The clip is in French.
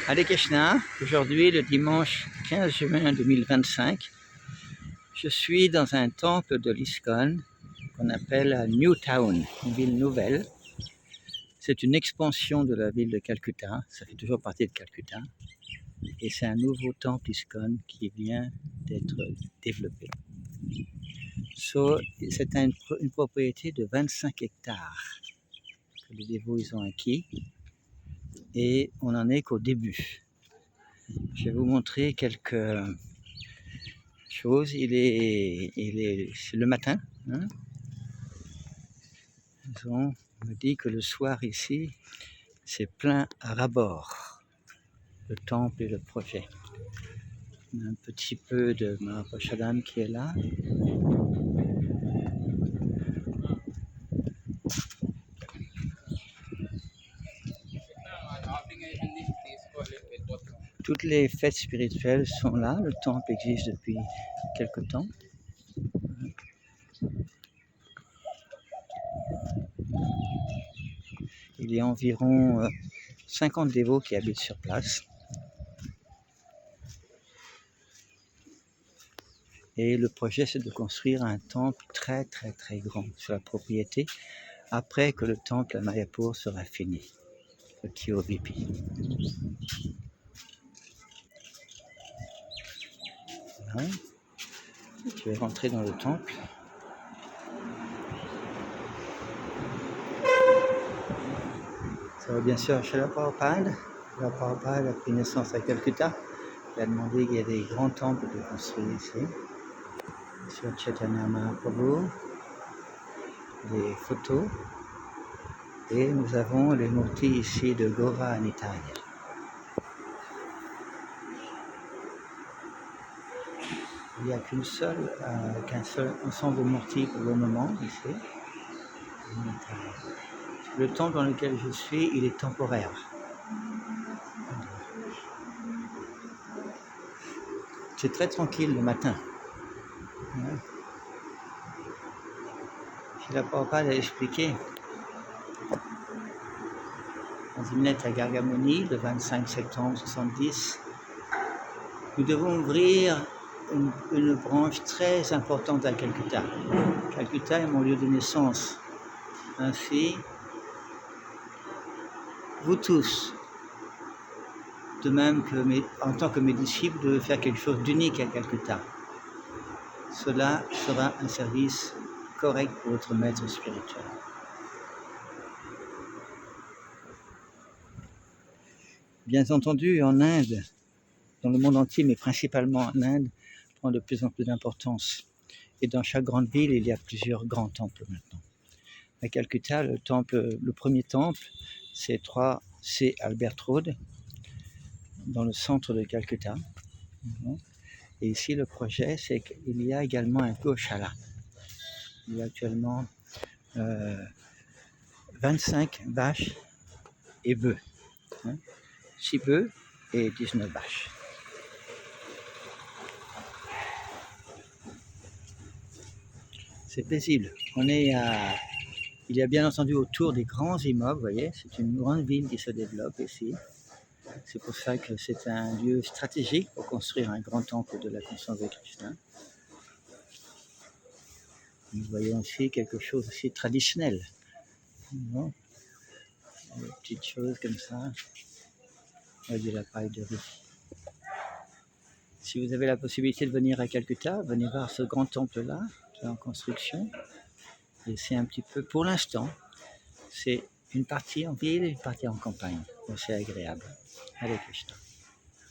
Hare Krishna, aujourd'hui le dimanche 15 juin 2025, je suis dans un temple de l'ISKCON qu'on appelle New Town, une ville nouvelle. C'est une expansion de la ville de Calcutta, ça fait toujours partie de Calcutta, et c'est un nouveau temple ISKCON qui vient d'être développé. C'est une propriété de 25 hectares que les dévots ils ont acquis, et on n'en est qu'au début. Je vais vous montrer quelques choses. C'est le matin. Hein. On me dit que le soir ici, c'est plein à ras-bord, le temple et le projet. On a un petit peu de Mahaprashadam qui est là. Toutes les fêtes spirituelles sont là. Le temple existe depuis quelque temps. Il y a environ 50 dévots qui habitent sur place. Et le projet, c'est de construire un temple très très très grand sur la propriété après que le temple à Mayapur sera fini, le KOVP. Voilà. Je vais rentrer dans le temple. Ça va bien sûr à Srila Prabhupada. Srila Prabhupada a pris naissance à Calcutta. Il a demandé qu'il y ait des grands temples de construire ici. Sur Chaitanya Mahaprabhu, des photos. Et nous avons les murtis ici de Gaura Nitai. Il n'y a qu'un seul ensemble de murtis pour le moment ici. Le temple dans lequel je suis, il est temporaire. C'est très tranquille le matin. Srila Prabhupada a expliqué dans une lettre à Gargamuni le 25 septembre 70, nous devons ouvrir une branche très importante à Calcutta. Calcutta est mon lieu de naissance. Ainsi, vous tous, de même que en tant que mes disciples, devez faire quelque chose d'unique à Calcutta. Cela sera un service correct pour votre maître spirituel. Bien entendu, en Inde, dans le monde entier, mais principalement en Inde, prend de plus en plus d'importance. Et dans chaque grande ville, il y a plusieurs grands temples maintenant. À Calcutta, le premier temple, c'est 3C Albert Road, dans le centre de Calcutta. Et ici, le projet, c'est qu'il y a également un Goshala. Il y a actuellement 25 vaches et bœufs. 6 bœufs et 19 vaches. C'est paisible. Il y a bien entendu autour des grands immeubles, vous voyez, c'est une grande ville qui se développe ici. C'est pour ça que c'est un lieu stratégique pour construire un grand temple de la conscience de Krishna. Nous voyons aussi quelque chose aussi traditionnel. Non, des petites choses comme ça, avec de la paille de riz. Si vous avez la possibilité de venir à Calcutta, venez voir ce grand temple-là, qui est en construction. Et c'est un petit peu, pour l'instant, c'est une partie en ville et une partie en campagne. Donc c'est agréable. Hare Krishna.